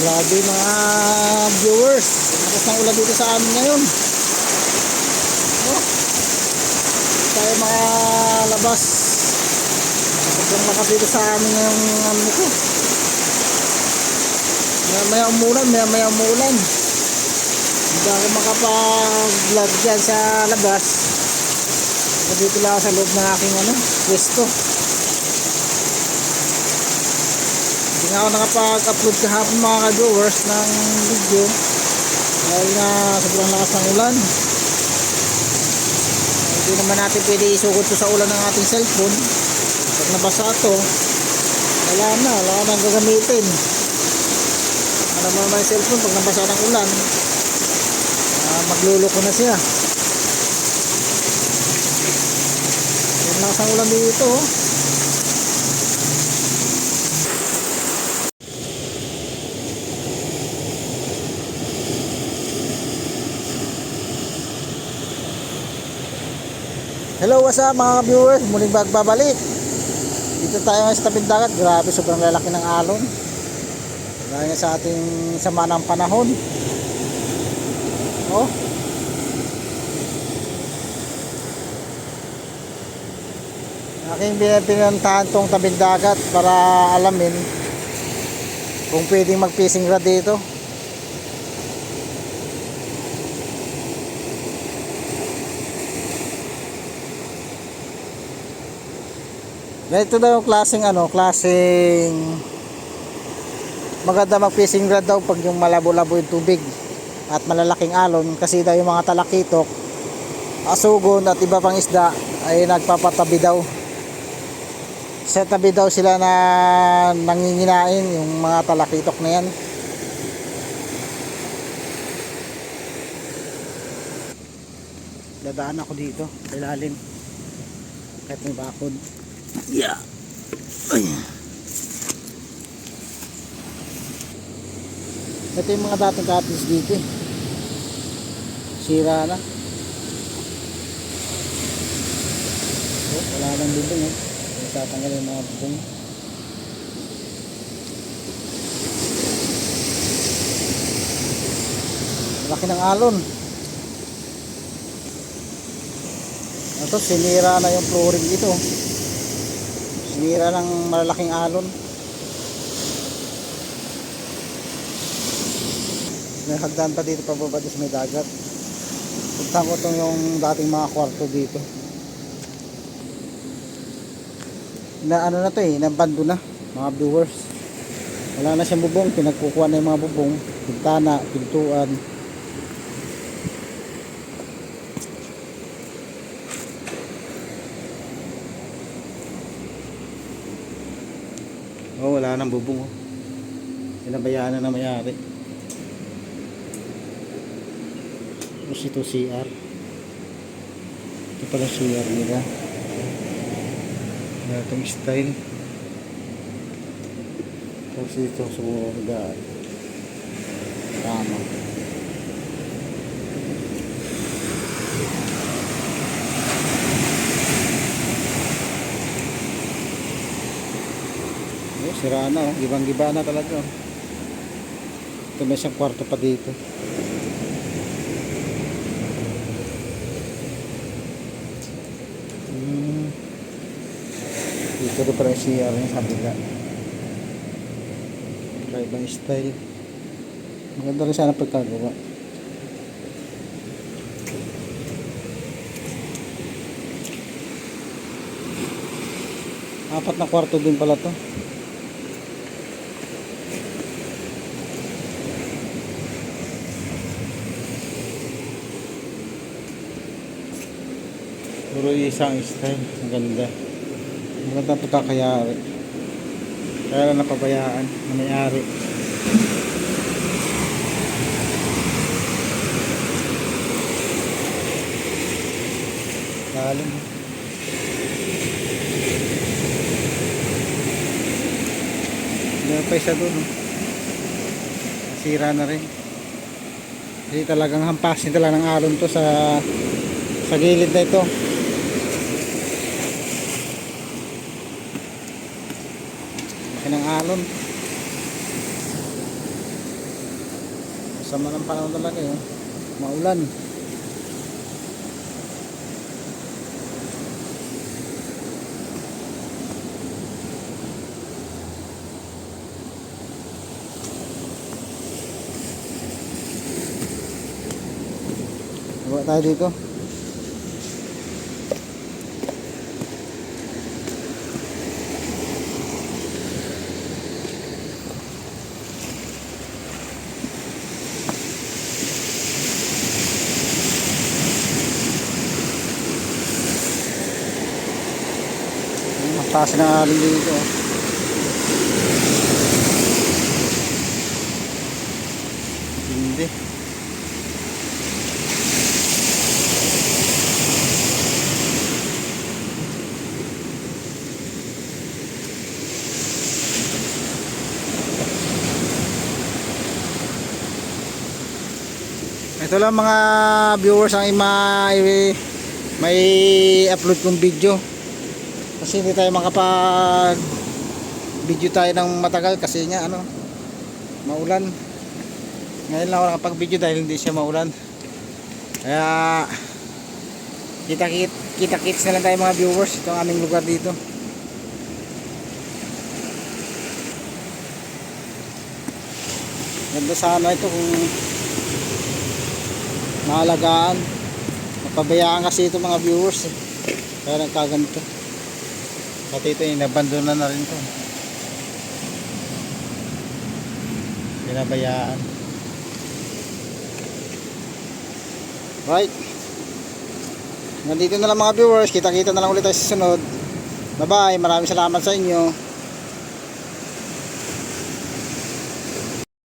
Grabe mga viewers, lakas ng ulan dito sa amin ngayon. Oh, tayo makalabas. Sobrang lakas dito sa amin yung ano nito. Maya umulan, maya umulan. Hindi ako makapag-vlog dyan sa labas. Dito lang ako sa loob ng aking pwesto. Hindi nga ako nakapag-upload kahapon mga ka-viewers ng video dahil nga sobrang lakas ng ulan. Hindi naman natin pwede isugod to sa ulan ng ating cellphone. Pag nabasa ito, wala na gagamitin. Ano naman yung cellphone pag nabasa ng ulan, magluloko na siya. Yung lakas ng ulan dito, oh. Hello, what's up mga viewers? Muling magbabalik. Dito tayo ngayon sa tabing dagat. Grabe, sobrang lalaki ng alon. Dahil sa ating sama ng panahon. Oh. Aking pinuntahan tong tabing dagat para alamin kung pwedeng mag-fishing rod dito. Ganito daw yung klaseng maganda mag-fishing rod daw pag yung malabo-labo yung tubig at malalaking alon, kasi daw yung mga talakitok, asugon at iba pang isda ay nagpapatabi daw. Sa tabi daw sila na nanginginain yung mga talakitok na yan. Dadaan ako dito sa ilalim kahit may bakod. Yeah. Ay. Ito yung mga dating cottage dito eh. Sira na. Oh, wala nang bubong eh. Tatanggalin yung mga bubong. Laki ng alon. Ito, sinira na yung flooring dito. Sinira ng malalaking alon. May hagdan pa dito pababa sa may dagat. Puntahan ko itong yung dating mga kwarto dito. Na ano na to eh, nabando na mga viewers. Wala na siyang bubong, pinagkukuha na yung mga bubong, pintana, pintuan. Oh, wala nang bubong oh. Pinabayaan na may-ari. Tapos ito CR. Ito pala CR nila. Itong style. Tapos ito sumugat. Tama. Sira na oh, gibang-giba na talaga oh. Ito may isang kwarto pa dito. Dito rin pala yung CR yung kabila. Ibang style. Maganda rin sana pagkagawa. Apat na kwarto din pala to. Puro isang style. Maganda. Maganda pagkakayari. Kaya lang napabayaan na may-ari. Lalim. Meron pa isa doon. Sira na rin. Kasi talagang hampasin talaga ng alon to sa gilid na ito. Laki ng alon. Sama ng panahon talaga eh. Maulan. Baba tayo dito. Taas ng alon dito. Hindi. Ito lang mga viewers ang may upload kong video. Kasi hindi tayo makapag video tayo ng matagal kasi nga ano, maulan. Ngayon lang ako nakapag video dahil hindi siya maulan. Kaya kita-kits na lang tayo mga viewers. Ito ang aming lugar dito. Ganda sana ito kung maalagaan. Napabayaan kasi ito mga viewers eh. Kaya nagkaganito. Pati ito inabandona na rin ito. Pinabayaan. Right. Nandito na lang mga viewers. Kita-kita na lang ulit tayo sa sunod. Bye bye. Maraming salamat sa inyo.